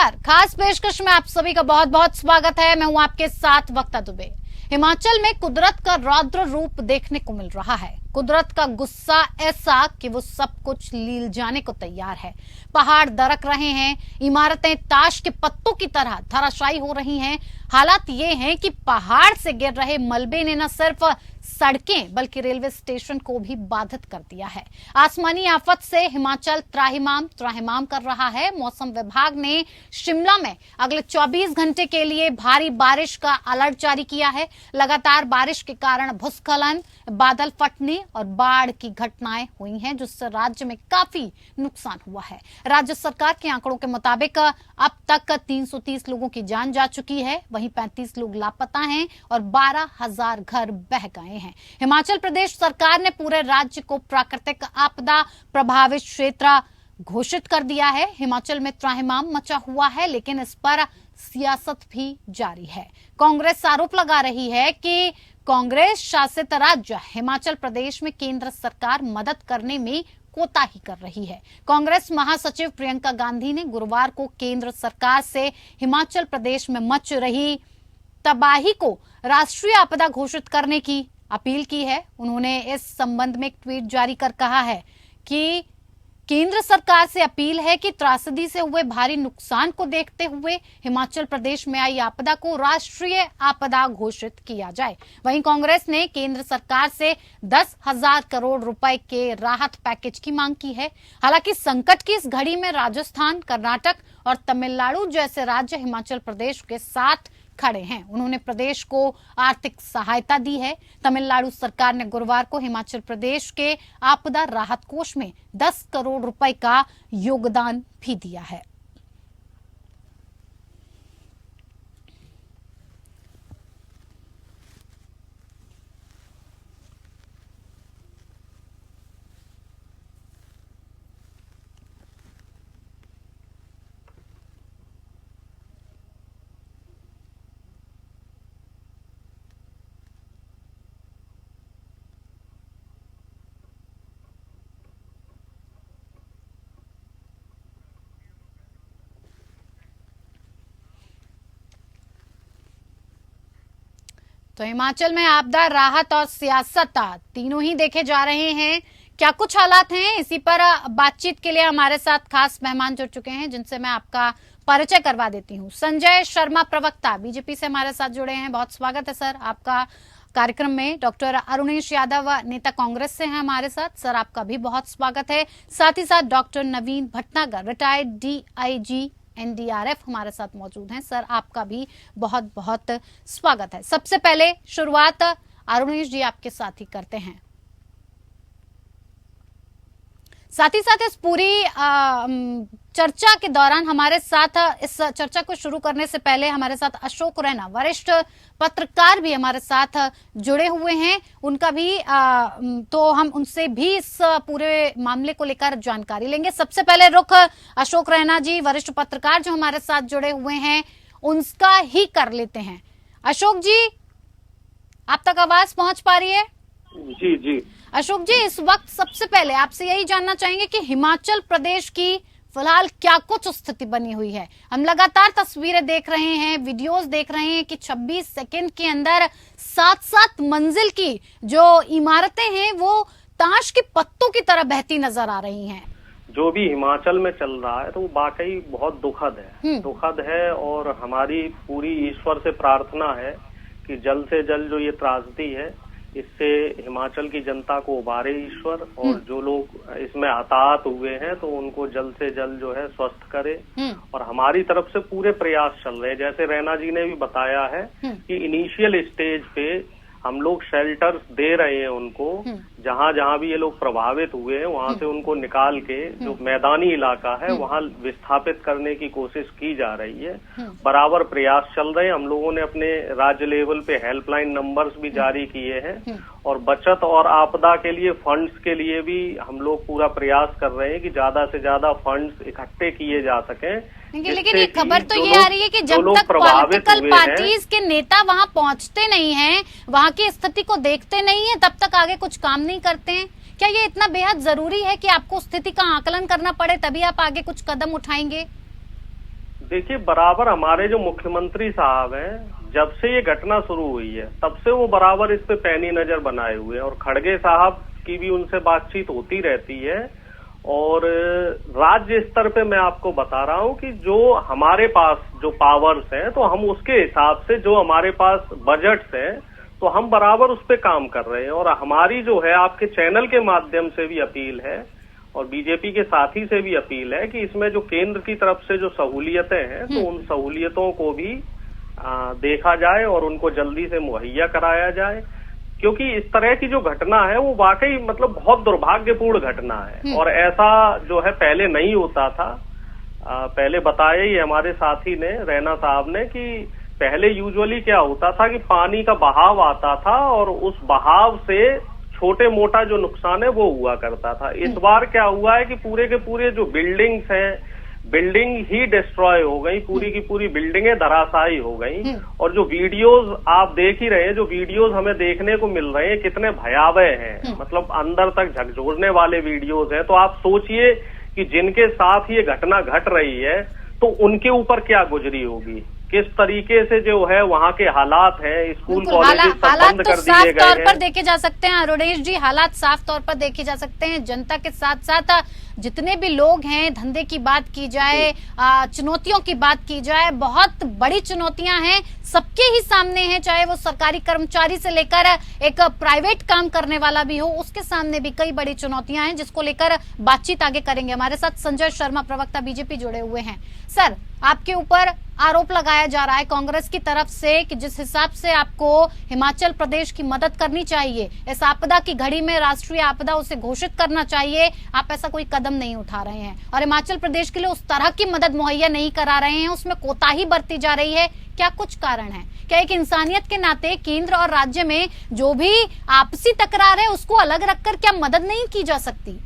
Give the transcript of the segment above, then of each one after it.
नमस्कार। खास पेशकश में आप सभी का बहुत बहुत स्वागत है। मैं हूं आपके साथ वक्ता दुबे। हिमाचल में कुदरत का रौद्र रूप देखने को मिल रहा है। कुदरत का गुस्सा ऐसा कि वो सब कुछ लील जाने को तैयार है। पहाड़ दरक रहे हैं, इमारतें ताश के पत्तों की तरह धराशायी हो रही हैं। हालात ये हैं कि पहाड़ से गिर रहे मलबे ने न सिर्फ सड़कें बल्कि रेलवे स्टेशन को भी बाधित कर दिया है। आसमानी आफत से हिमाचल त्राहिमाम त्राहिमाम कर रहा है। मौसम विभाग ने शिमला में अगले 24 घंटे के लिए भारी बारिश का अलर्ट जारी किया है। लगातार बारिश के कारण भूस्खलन, बादल फटने और बाढ़ की घटनाएं हुई हैं, जिससे राज्य में काफी नुकसान हुआ है। राज्य सरकार के आंकड़ों के मुताबिक अब तक 330 लोगों की जान जा चुकी है, वहीं 35 लोग लापता हैं और 12,000 घर बह गए हैं। हिमाचल प्रदेश सरकार ने पूरे राज्य को प्राकृतिक आपदा प्रभावित क्षेत्र घोषित कर दिया है। हिमाचल में त्राहिमाम मचा हुआ है, लेकिन इस पर सियासत भी जारी है। कांग्रेस आरोप लगा रही है कि कांग्रेस शासित राज्य हिमाचल प्रदेश में केंद्र सरकार मदद करने में कोताही कर रही है। कांग्रेस महासचिव प्रियंका गांधी ने गुरुवार को केंद्र सरकार से हिमाचल प्रदेश में मच रही तबाही को राष्ट्रीय आपदा घोषित करने की अपील की है। उन्होंने इस संबंध में एक ट्वीट जारी कर कहा है कि केंद्र सरकार से अपील है कि त्रासदी से हुए भारी नुकसान को देखते हुए हिमाचल प्रदेश में आई आपदा को राष्ट्रीय आपदा घोषित किया जाए। वहीं कांग्रेस ने केंद्र सरकार से 10,000 करोड़ रुपए के राहत पैकेज की मांग की है। हालांकि संकट की इस घड़ी में राजस्थान, कर्नाटक और तमिलनाडु जैसे राज्य हिमाचल प्रदेश के साथ खड़े हैं। उन्होंने प्रदेश को आर्थिक सहायता दी है। तमिलनाडु सरकार ने गुरुवार को हिमाचल प्रदेश के आपदा राहत कोष में 10 करोड़ रुपए का योगदान भी दिया है। तो हिमाचल में आपदा राहत और सियासत तीनों ही देखे जा रहे हैं। क्या कुछ हालात हैं, इसी पर बातचीत के लिए हमारे साथ खास मेहमान जुड़ चुके हैं, जिनसे मैं आपका परिचय करवा देती हूं। संजय शर्मा, प्रवक्ता, बीजेपी से हमारे साथ जुड़े हैं। बहुत स्वागत है सर आपका कार्यक्रम में। डॉक्टर अरुणेश यादव, नेता कांग्रेस से हैं हमारे साथ। सर आपका भी बहुत स्वागत है। साथ ही साथ डॉक्टर नवीन भटनागर, रिटायर्ड DIG NDRF हमारे साथ मौजूद हैं। सर आपका भी बहुत बहुत स्वागत है। सबसे पहले शुरुआत अरुणेश जी आपके साथ ही करते हैं। साथ ही साथ इस पूरी चर्चा के दौरान हमारे साथ, इस चर्चा को शुरू करने से पहले हमारे साथ अशोक रैना, वरिष्ठ पत्रकार भी हमारे साथ जुड़े हुए हैं। उनका भी तो हम उनसे भी इस पूरे मामले को लेकर जानकारी लेंगे। सबसे पहले रुख अशोक रैना जी, वरिष्ठ पत्रकार जो हमारे साथ जुड़े हुए हैं, उनका ही कर लेते हैं। अशोक जी, आप तक आवाज पहुंच पा रही है? जी जी। अशोक जी, इस वक्त सबसे पहले आपसे यही जानना चाहेंगे कि हिमाचल प्रदेश की फिलहाल क्या कुछ स्थिति बनी हुई है। हम लगातार तस्वीरें देख रहे हैं, वीडियोस देख रहे हैं कि 26 सेकंड के अंदर 7-7 मंजिल की जो इमारतें हैं वो ताश के पत्तों की तरह बहती नजर आ रही हैं। जो भी हिमाचल में चल रहा है तो वो वाकई बहुत दुखद है और हमारी पूरी ईश्वर से प्रार्थना है कि जल्द से जल्द जो ये त्रासदी है इससे हिमाचल की जनता को उबारे ईश्वर, और जो लोग इसमें हताहत हुए हैं तो उनको जल्द से जल्द जो है स्वस्थ करे। और हमारी तरफ से पूरे प्रयास चल रहे हैं। जैसे रैना जी ने भी बताया है कि इनिशियल स्टेज पे हम लोग शेल्टर्स दे रहे हैं उनको, जहाँ जहाँ भी ये लोग प्रभावित हुए हैं वहाँ से उनको निकाल के जो मैदानी इलाका है वहाँ विस्थापित करने की कोशिश की जा रही है। बराबर प्रयास चल रहे हैं। हम लोगों ने अपने राज्य लेवल पे हेल्पलाइन नंबर्स भी जारी किए हैं और बचत और आपदा के लिए फंड्स के लिए भी हम लोग पूरा प्रयास कर रहे हैं कि ज्यादा से ज्यादा फंड्स इकट्ठे किए जा सकें। लेकिन ये खबर तो ये आ रही है कि जब तक पॉलिटिकल पार्टीज के नेता वहां पहुंचते नहीं हैं, वहां की स्थिति को देखते नहीं है, तब तक आगे कुछ काम नहीं करते हैं। क्या ये इतना बेहद जरूरी है कि आपको स्थिति का आकलन करना पड़े तभी आप आगे कुछ कदम उठाएंगे? देखिए, बराबर हमारे जो मुख्यमंत्री साहब हैं, जब से ये घटना शुरू हुई है तब से वो बराबर इस पे पैनी नजर बनाए हुए हैं, और खड़गे साहब की भी उनसे बातचीत होती रहती है। और राज्य स्तर पे मैं आपको बता रहा हूं कि जो हमारे पास जो पावर्स हैं, तो हम उसके हिसाब से जो हमारे पास बजट्स हैं, तो हम बराबर उस पे काम कर रहे हैं। और हमारी जो है आपके चैनल के माध्यम से भी अपील है और बीजेपी के साथी से भी अपील है कि इसमें जो केंद्र की तरफ से जो सहूलियतें हैं, तो उन सहूलियतों को भी देखा जाए और उनको जल्दी से मुहैया कराया जाए, क्योंकि इस तरह की जो घटना है वो वाकई मतलब बहुत दुर्भाग्यपूर्ण घटना है। और ऐसा जो है पहले नहीं होता था। पहले बताया ही हमारे साथी ने, रैना साहब ने, कि पहले यूजुअली क्या होता था कि पानी का बहाव आता था और उस बहाव से छोटे मोटा जो नुकसान है वो हुआ करता था। इस बार क्या हुआ है कि पूरे के पूरे जो बिल्डिंग्स हैं, बिल्डिंग ही डिस्ट्रॉय हो गई, पूरी की पूरी बिल्डिंगें धराशायी हो गई। और जो वीडियोज आप देख ही रहे हैं, जो वीडियोज हमें देखने को मिल रहे हैं, कितने भयावह हैं, मतलब अंदर तक झकझोरने वाले वीडियोज हैं। तो आप सोचिए कि जिनके साथ ये घटना घट रही है तो उनके ऊपर क्या गुजरी होगी, किस तरीके से जो है वहाँ के हालात हैं, स्कूल कॉलेज सब बंद कर दिए गए हैं। तौर पर देखे जा सकते हैं अरुणेश जी, हालात साफ तौर पर देखे जा सकते हैं। जनता के साथ साथ जितने भी लोग हैं, धंधे की बात की जाए, चुनौतियों की बात की जाए, बहुत बड़ी चुनौतियां हैं, सबके ही सामने हैं, चाहे वो सरकारी कर्मचारी से लेकर एक प्राइवेट काम करने वाला भी हो, उसके सामने भी कई बड़ी चुनौतियां हैं, जिसको लेकर बातचीत आगे करेंगे। हमारे साथ संजय शर्मा, प्रवक्ता बीजेपी, जुड़े हुए हैं। सर, आपके ऊपर आरोप लगाया जा रहा है कांग्रेस की तरफ से कि जिस हिसाब से आपको हिमाचल प्रदेश की मदद करनी चाहिए, इस आपदा की घड़ी में राष्ट्रीय आपदा उसे घोषित करना चाहिए, आप ऐसा कोई कदम नहीं उठा रहे हैं और हिमाचल प्रदेश के लिए उस तरह की मदद मुहैया नहीं करा रहे हैं, उसमें कोताही बरती जा रही है। क्या कुछ कारण है? क्या एक इंसानियत के नाते केंद्र और राज्य में जो भी आपसी तकरार है उसको अलग रखकर क्या मदद नहीं की जा सकती?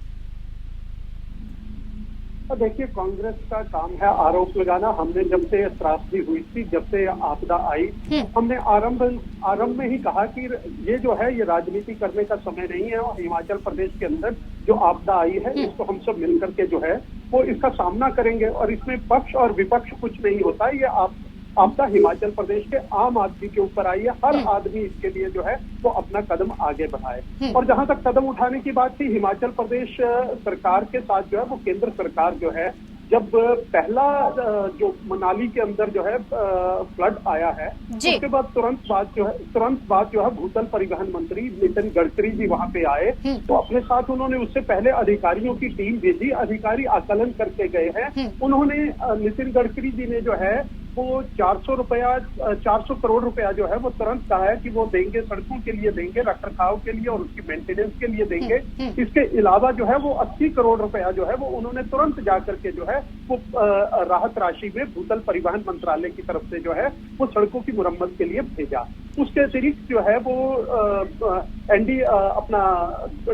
देखिए, कांग्रेस का काम है आरोप लगाना। हमने जब से त्रासदी हुई थी, जब से आपदा आई, हमने आरंभ में ही कहा कि ये जो है ये राजनीति करने का समय नहीं है और हिमाचल प्रदेश के अंदर जो आपदा आई है इसको हम सब मिलकर के जो है वो इसका सामना करेंगे और इसमें पक्ष और विपक्ष कुछ नहीं होता। ये आपदा हिमाचल प्रदेश के आम आदमी के ऊपर आई है। हर आदमी इसके लिए जो है वो अपना कदम आगे बढ़ाए। और जहां तक कदम उठाने की बात थी, हिमाचल प्रदेश सरकार के साथ जो है वो केंद्र सरकार जो है, जब पहला जो मनाली के अंदर जो है फ्लड आया है, उसके बाद तुरंत बाद जो है भूतल परिवहन मंत्री नितिन गडकरी जी वहां पे आए। तो अपने साथ उन्होंने उससे पहले अधिकारियों की टीम भेजी, अधिकारी आकलन करके गए हैं। उन्होंने नितिन गडकरी जी ने जो है वो 400 करोड़ रुपया जो है वो तुरंत कहा है कि वो देंगे, सड़कों के लिए देंगे, रखरखाव के लिए और उसकी मेंटेनेंस के लिए देंगे। इसके अलावा जो है वो 80 करोड़ रुपया जो है वो उन्होंने तुरंत जाकर के जो है वो राहत राशि में भूतल परिवहन मंत्रालय की तरफ से जो है वो सड़कों की मुरम्मत के लिए भेजा। उसके अतिरिक्त जो है वो अपना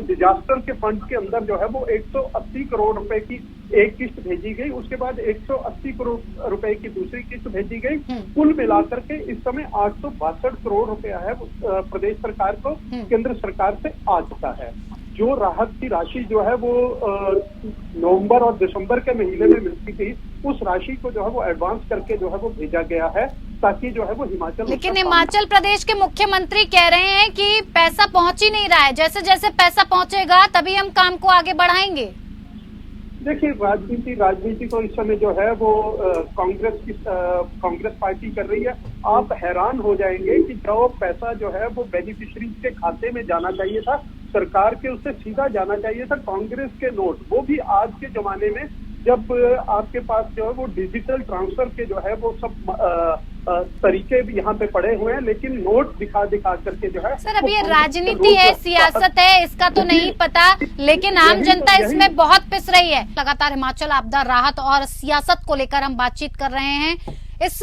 डिजास्टर के फंड के अंदर जो है वो 180 करोड़ रुपए की एक किस्त भेजी गई। उसके बाद 180 करोड़ रुपए की दूसरी किस्त भेजी गई। कुल मिलाकर के इस समय 862 करोड़ रुपया है प्रदेश सरकार को केंद्र सरकार से आ चुका है। जो राहत की राशि जो है वो नवंबर और दिसंबर के महीने में मिलती थी, उस राशि को जो है वो एडवांस करके जो है वो भेजा गया है ताकि जो है वो हिमाचल। लेकिन हिमाचल प्रदेश के मुख्यमंत्री कह रहे हैं कि पैसा पहुंच ही नहीं रहा है, जैसे जैसे पैसा पहुंचेगा तभी हम काम को आगे बढ़ाएंगे। देखिए, राजनीति तो इस समय जो है वो कांग्रेस पार्टी कर रही है। आप हैरान हो जाएंगे कि जो पैसा जो है वो बेनिफिशरीज के खाते में जाना चाहिए था, सरकार के उससे सीधा जाना चाहिए था। कांग्रेस के नोट, वो भी आज के जमाने में जब आपके पास जो है वो डिजिटल ट्रांसफर के जो है वो सब तरीके भी यहाँ पे पड़े हुए हैं, लेकिन नोट दिखा करके जो है। सर, अब ये राजनीति है, सियासत है, इसका तो नहीं पता, लेकिन आम जनता इसमें बहुत पिस रही है। लगातार हिमाचल आपदा राहत और सियासत को लेकर हम बातचीत कर रहे हैं। इस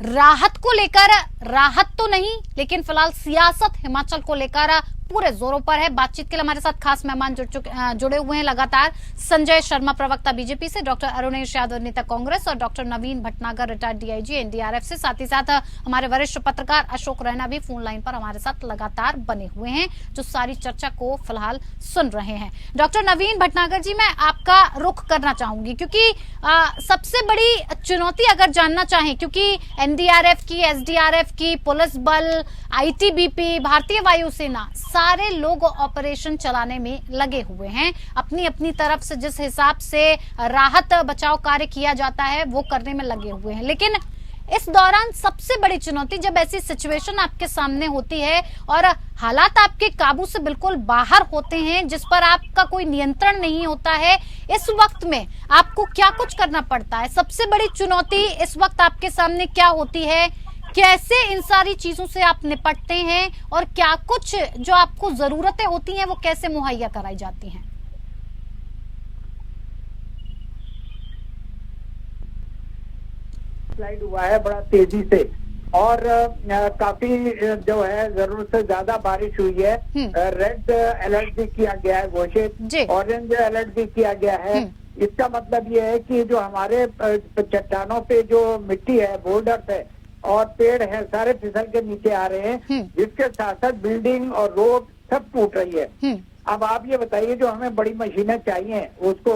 राहत को लेकर, राहत तो नहीं लेकिन फिलहाल सियासत हिमाचल को लेकर पूरे जोरों पर है। बातचीत के लिए हमारे साथ खास मेहमान जुड़े हुए हैं लगातार। संजय शर्मा प्रवक्ता बीजेपी से, डॉक्टर अरुणेश यादव नेता कांग्रेस और डॉक्टर नवीन भटनागर रिटायर्ड डीआईजी एनडीआरएफ से। साथ ही साथ हमारे वरिष्ठ पत्रकार अशोक रैना भी फोन लाइन पर हमारे साथ लगातार बने हुए हैं, जो सारी चर्चा को फिलहाल सुन रहे हैं। डॉक्टर नवीन भटनागर जी, मैं आपका रुख करना चाहूंगी क्योंकि सबसे बड़ी चुनौती अगर जानना चाहें, क्योंकि एनडीआरएफ की, एसडीआरएफ की, पुलिस बल, आईटीबीपी, भारतीय वायुसेना, सारे लोग ऑपरेशन चलाने में लगे हुए हैं। अपनी अपनी तरफ से जिस हिसाब से राहत बचाव कार्य किया जाता है वो करने में लगे हुए हैं। लेकिन इस दौरान सबसे बड़ी चुनौती जब ऐसी सिचुएशन आपके सामने होती है और हालात आपके काबू से बिल्कुल बाहर होते हैं, जिस पर आपका कोई नियंत्रण नहीं होता है, इस वक्त में आपको क्या कुछ करना पड़ता है? सबसे बड़ी चुनौती इस वक्त आपके सामने क्या होती है? कैसे इन सारी चीजों से आप निपटते हैं और क्या कुछ जो आपको जरूरतें होती हैं वो कैसे मुहैया कराई जाती हैं? स्लाइड हुआ है बड़ा तेजी से और काफी जो है जरूरत से ज्यादा बारिश हुई है। रेड अलर्ट भी किया गया है घोषित, ऑरेंज अलर्ट भी किया गया है। इसका मतलब ये है कि जो हमारे चट्टानों पे जो मिट्टी है, बोल्डर्स है और पेड़ है, सारे फिसल के नीचे आ रहे हैं, जिसके साथ साथ बिल्डिंग और रोड सब टूट रही है। अब आप ये बताइए, जो हमें बड़ी मशीनें चाहिए उसको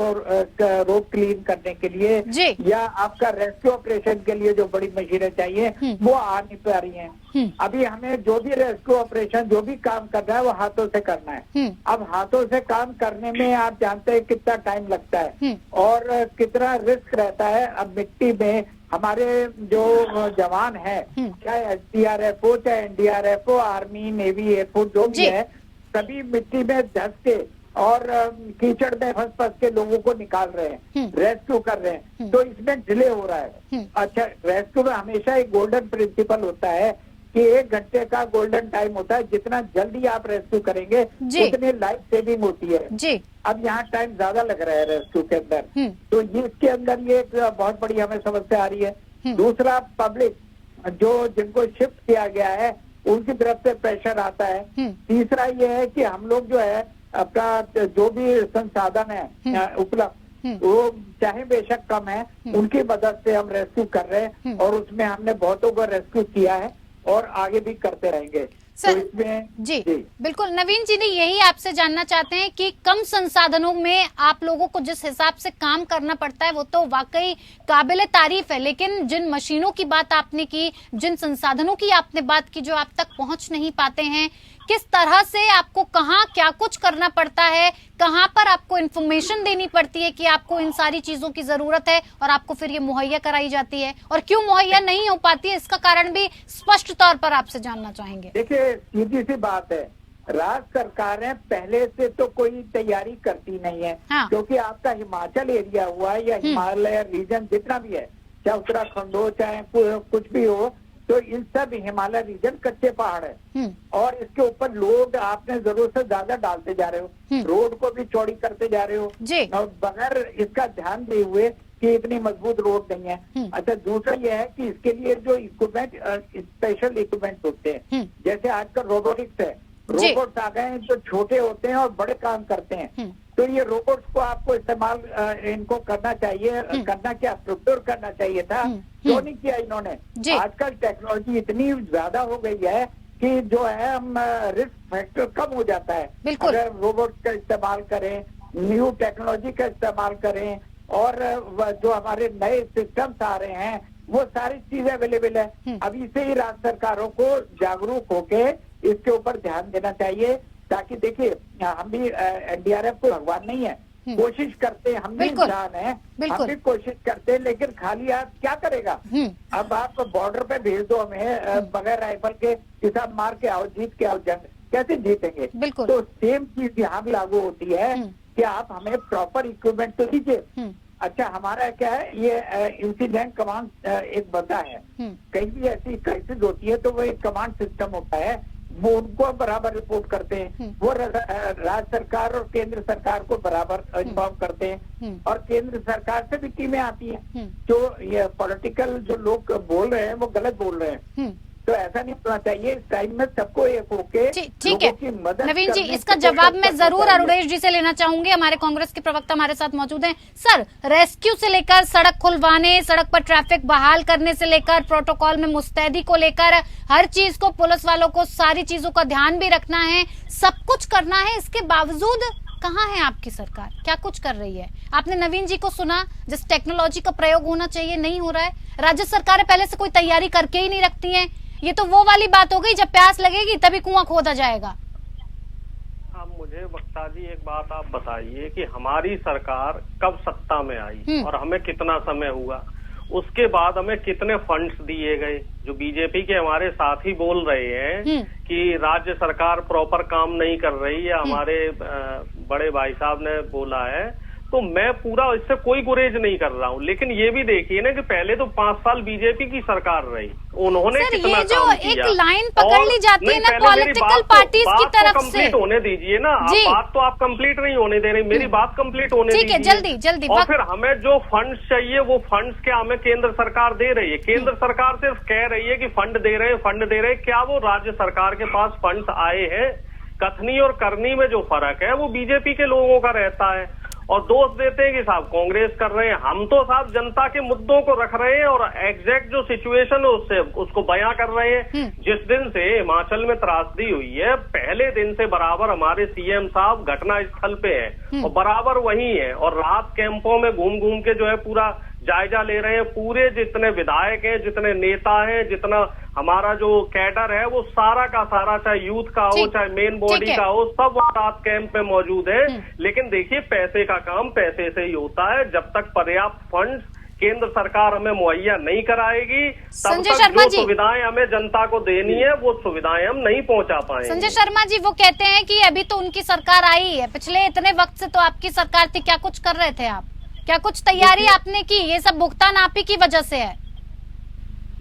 रोड क्लीन करने के लिए या आपका रेस्क्यू ऑपरेशन के लिए जो बड़ी मशीनें चाहिए वो आ नहीं पा रही हैं। अभी हमें जो भी रेस्क्यू ऑपरेशन, जो भी काम करना है वो हाथों से करना है। अब हाथों से काम करने में आप जानते हैं कितना टाइम लगता है और कितना रिस्क रहता है। अब मिट्टी में हमारे जो जवान है, चाहे एसडीआरएफ हो, चाहे एनडीआरएफ हो, आर्मी, नेवी, एयरफोर्स, जो भी है, सभी मिट्टी में धंस के और कीचड़ में फंस के लोगों को निकाल रहे हैं, रेस्क्यू कर रहे हैं। तो इसमें डिले हो रहा है। अच्छा, रेस्क्यू में हमेशा एक गोल्डन प्रिंसिपल होता है कि 1 घंटे का गोल्डन टाइम होता है। जितना जल्दी आप रेस्क्यू करेंगे उतनी लाइफ सेविंग होती है। अब यहाँ टाइम ज्यादा लग रहा है रेस्क्यू के अंदर, तो ये इसके अंदर ये एक बहुत बड़ी हमें समस्या आ रही है। दूसरा, पब्लिक जो जिनको शिफ्ट किया गया है उनकी तरफ से प्रेशर आता है। तीसरा ये है कि हम लोग जो है अपना जो भी संसाधन है उपलब्ध, वो चाहे बेशक कम है, उनकी मदद से हम रेस्क्यू कर रहे हैं और उसमें हमने बहुतों को रेस्क्यू किया है और आगे भी करते रहेंगे। सर, तो इसमें जी बिल्कुल, नवीन जी ने यही आपसे जानना चाहते हैं कि कम संसाधनों में आप लोगों को जिस हिसाब से काम करना पड़ता है वो तो वाकई काबिले तारीफ है, लेकिन जिन मशीनों की बात आपने की, जिन संसाधनों की आपने बात की जो आप तक पहुंच नहीं पाते हैं, किस तरह से आपको कहाँ क्या कुछ करना पड़ता है, कहाँ पर आपको इन्फॉर्मेशन देनी पड़ती है कि आपको इन सारी चीजों की जरूरत है और आपको फिर ये मुहैया कराई जाती है, और क्यों मुहैया नहीं हो पाती है इसका कारण भी स्पष्ट तौर पर आपसे जानना चाहेंगे। देखिए, सीधी सी बात है, राज्य सरकारें पहले से तो कोई तैयारी करती नहीं है। क्योंकि आपका हिमाचल एरिया हुआ या हिमालय रीजन जितना भी है, चाहे उत्तराखंड हो चाहे कुछ भी हो, तो इन सब हिमालय रीजन कच्चे पहाड़ है और इसके ऊपर लोड आपने जरूरत से ज्यादा डालते जा रहे हो, रोड को भी चौड़ी करते जा रहे हो और बगैर इसका ध्यान दिए हुए कि इतनी मजबूत रोड नहीं है। अच्छा, दूसरा यह है कि इसके लिए जो इक्विपमेंट, स्पेशल इक्विपमेंट होते हैं, जैसे आजकल रोबोटिक्स है, रोबोट्स आ गए हैं जो छोटे होते हैं और बड़े काम करते हैं। तो ये रोबोट्स को आपको इस्तेमाल इनको करना चाहिए, करना क्या, प्रोक्योर करना चाहिए था, क्यों नहीं किया इन्होंने। आजकल टेक्नोलॉजी इतनी ज्यादा हो गई है कि जो है हम रिस्क फैक्टर कम हो जाता है अगर रोबोट का इस्तेमाल करें, न्यू टेक्नोलॉजी का इस्तेमाल करें और जो हमारे नए सिस्टम्स आ रहे हैं वो सारी चीजें अवेलेबल है। अभी से ही राज्य सरकारों को जागरूक होके इसके ऊपर ध्यान देना चाहिए, ताकि देखिए हम भी एनडीआरएफ को भगवान नहीं है, कोशिश करते हैं, हम भी इंसान हैं, हम भी कोशिश करते हैं, लेकिन खाली हाथ क्या करेगा। अब आप बॉर्डर पे भेज दो हमें बगैर राइफल के, हिसाब मार के आओ, जीत के आओ, जंग कैसे जीतेंगे। तो सेम चीज यहाँ भी लागू होती है कि आप हमें प्रॉपर इक्विपमेंट तो दीजिए। अच्छा, हमारा क्या है, ये इंसिडेंट कमांड एक बता है, कहीं भी ऐसी क्राइसिस होती है तो वो एक कमांड सिस्टम होता है, वो उनको बराबर रिपोर्ट करते हैं, वो राज्य सरकार और केंद्र सरकार को बराबर इन्फॉर्म करते हैं और केंद्र सरकार से भी टीमें आती हैं। जो ये पॉलिटिकल जो लोग बोल रहे हैं वो गलत बोल रहे हैं। तो ऐसा नहीं होना चाहिए। इस टाइम में सबको एक होके ठीक है नवीन जी, इसका जवाब मैं जरूर अरुणेश जी से लेना चाहूंगी। हमारे कांग्रेस के प्रवक्ता हमारे साथ मौजूद हैं। सर, रेस्क्यू से लेकर सड़क खुलवाने, सड़क पर ट्रैफिक बहाल करने से लेकर प्रोटोकॉल में मुस्तैदी को लेकर हर चीज को, पुलिस वालों को सारी चीजों का ध्यान भी रखना है, सब कुछ करना है। इसके बावजूद कहाँ है आपकी सरकार, क्या कुछ कर रही है? आपने नवीन जी को सुना, जिस टेक्नोलॉजी का प्रयोग होना चाहिए नहीं हो रहा है। राज्य सरकारें पहले से कोई तैयारी करके ही नहीं रखती हैं। ये तो वो वाली बात हो गई, जब प्यास लगेगी तभी कुआं खोदा जाएगा। अब मुझे वक्ता जी एक बात आप बताइए कि हमारी सरकार कब सत्ता में आई और हमें कितना समय हुआ, उसके बाद हमें कितने फंड्स दिए गए? जो बीजेपी के हमारे साथी बोल रहे हैं कि राज्य सरकार प्रॉपर काम नहीं कर रही है, हमारे बड़े भाई साहब ने बोला है, तो मैं पूरा इससे कोई गुरेज नहीं कर रहा हूँ। लेकिन ये भी देखिए ना कि पहले तो 5 साल बीजेपी की सरकार रही, उन्होंने कितना ये जो एक लाइन पकड़ ली जाती है ना पॉलिटिकल पार्टीज की तरफ से, कंप्लीट होने दीजिए ना। बात तो आप कंप्लीट नहीं होने दे रही, मेरी बात कंप्लीट होने दीजिए। ठीक है, जल्दी जल्दी। और फिर हमें जो फंड्स चाहिए वो फंड्स क्या हमें केंद्र सरकार दे रही है? केंद्र सरकार सिर्फ कह रही है कि फंड दे रहे हैं, क्या वो राज्य सरकार के पास फंड्स आए हैं? कथनी और करनी में जो फर्क है वो बीजेपी के लोगों का रहता है और दोष देते हैं कि साहब कांग्रेस कर रहे हैं। हम तो साहब जनता के मुद्दों को रख रहे हैं और एग्जैक्ट जो सिचुएशन है उसको बयां कर रहे हैं। जिस दिन से हिमाचल में त्रासदी हुई है, पहले दिन से बराबर हमारे सीएम साहब घटना स्थल पे हैं और बराबर वहीं है और रात कैंपों में घूम घूम के जो है पूरा जायजा ले रहे हैं। पूरे जितने विधायक हैं, जितने नेता हैं, जितना हमारा जो कैडर है, वो सारा का सारा, चाहे यूथ का हो चाहे मेन बॉडी का हो, सब रात कैंप में मौजूद है। लेकिन देखिए, पैसे का काम पैसे से ही होता है। जब तक पर्याप्त फंड केंद्र सरकार हमें मुहैया नहीं कराएगी, तब तक जो सुविधाएं हमें जनता को देनी है वो सुविधाएं हम नहीं पहुंचा पाएंगे। संजय शर्मा जी वो कहते हैं कि अभी तो उनकी सरकार आई है, पिछले इतने वक्त से तो आपकी सरकार थी, क्या कुछ कर रहे थे आप? क्या कुछ तैयारी आपने की? ये सब भुगतान आप ही की वजह से है।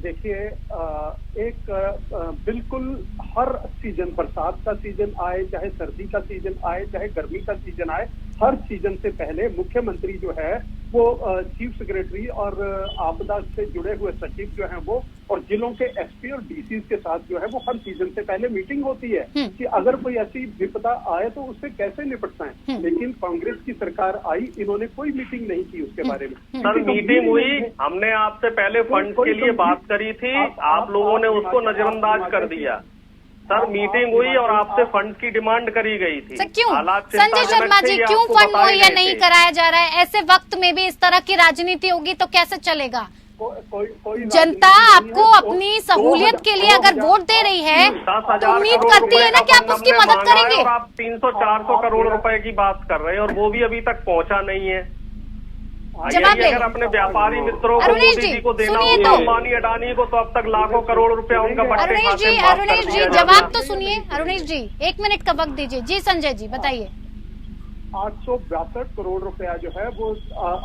देखिए, बिल्कुल हर सीजन, बरसात का सीजन आए, चाहे सर्दी का सीजन आए, चाहे गर्मी का सीजन आए, हर सीजन से पहले मुख्यमंत्री जो है वो चीफ सेक्रेटरी और आपदा से जुड़े हुए सचिव जो हैं वो और जिलों के एसपी और डीसी के साथ जो है वो हर सीजन से पहले मीटिंग होती है कि अगर कोई ऐसी विपदा आए तो उससे कैसे निपटना है। लेकिन कांग्रेस की सरकार आई, इन्होंने कोई मीटिंग नहीं की उसके बारे में। सर, मीटिंग हुई, हमने आपसे पहले फंड के लिए बात करी थी, आप लोगों ने उसको नजरअंदाज कर दिया। सर, मीटिंग हुई और आपसे फंड की डिमांड करी गई थी। क्यों संजय शर्मा जी, क्यों फंड मुहैया नहीं कराया जा रहा है? ऐसे वक्त में भी इस तरह की राजनीति होगी तो कैसे चलेगा? जनता आपको अपनी सहूलियत के लिए अगर वोट दे रही है तो उम्मीद करती है ना कि आप उसकी मदद करेंगे। आप 300-400 करोड़ रुपए की बात कर रहे हैं और वो भी अभी तक पहुंचा नहीं है। जवाब अगर अपने व्यापारी मित्रों को, मोदी जी को देना हो, अंबानी अडानी को, तो अब तक लाखों करोड़ रुपया उनका अरुणेश जी जवाब तो सुनिए। अरुणेश जी 1 मिनट का वक्त दीजिए। जी संजय जी बताइए। 862 करोड़ रुपया जो है वो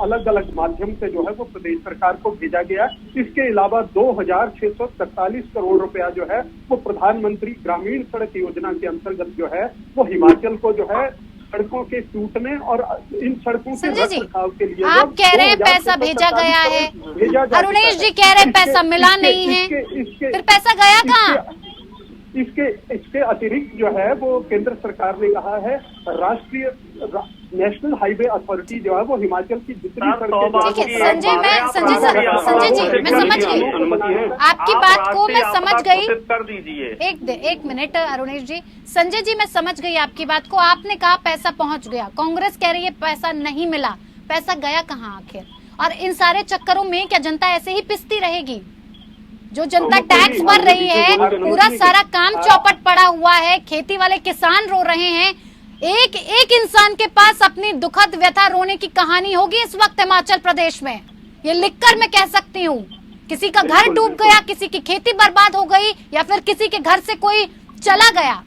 अलग अलग माध्यम से जो है वो प्रदेश सरकार को भेजा गया। इसके अलावा 2643 करोड़ रुपया जो है वो प्रधानमंत्री ग्रामीण सड़क योजना के अंतर्गत जो है वो हिमाचल को जो है सड़कों के टूटने और इन सड़कों के रखरखाव के लिए आप कह रहे हैं पैसा भेजा गया है, अरुणेश जी कह रहे हैं पैसा मिला नहीं है, फिर पैसा गया कहाँ? इसके अतिरिक्त जो है वो केंद्र सरकार ने कहा है राष्ट्रीय नेशनल हाईवे अथॉरिटी जो है वो हिमाचल की जितनी सड़कें। संजय जी मैं समझ गई आपकी बात को, मैं समझ गई। कर दीजिए एक मिनट अरुणेश जी। संजय जी मैं समझ गई आपकी बात को। आपने कहा पैसा पहुंच गया, कांग्रेस कह रही है पैसा नहीं मिला, पैसा गया कहाँ आखिर? और इन सारे चक्करों में क्या जनता ऐसे ही पिसती रहेगी? जो जनता टैक्स भर रही है, पूरा सारा काम चौपट पड़ा हुआ है, खेती वाले किसान रो रहे हैं। एक एक इंसान के पास अपनी दुखद व्यथा रोने की कहानी होगी इस वक्त हिमाचल प्रदेश में। ये लिखकर मैं कह सकती हूँ, किसी का घर डूब गया, किसी की खेती बर्बाद हो गई या फिर किसी के घर से कोई चला गया।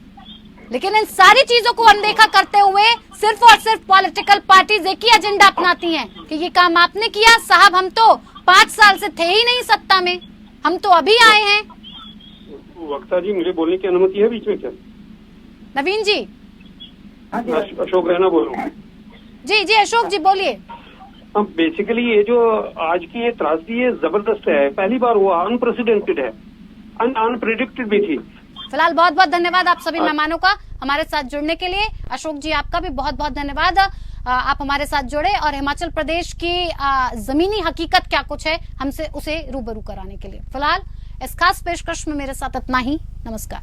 लेकिन इन सारी चीजों को अनदेखा करते हुए सिर्फ और सिर्फ पॉलिटिकल पार्टीज एक ही एजेंडा अपनाती हैं कि ये काम आपने किया साहब, हम तो 5 साल से थे ही नहीं सत्ता में, हम तो अभी आए हैं। वक्ता जी मुझे बोलने की अनुमति है बीच में क्या? नवीन जी। अशोक रैना बोल रहा हूँ। जी अशोक जी बोलिए। बेसिकली ये जो आज की ये त्रासदी है जबरदस्त है, पहली बार हुआ, अनप्रेसिडेंटेड है। अनप्रिडिक्टेड भी थी। फिलहाल बहुत बहुत धन्यवाद आप सभी मेहमानों का हमारे साथ जुड़ने के लिए। अशोक जी आपका भी बहुत बहुत धन्यवाद, आप हमारे साथ जुड़े और हिमाचल प्रदेश की जमीनी हकीकत क्या कुछ है हमसे उसे रूबरू कराने के लिए। फिलहाल इस खास पेशकश में मेरे साथ इतना ही। नमस्कार।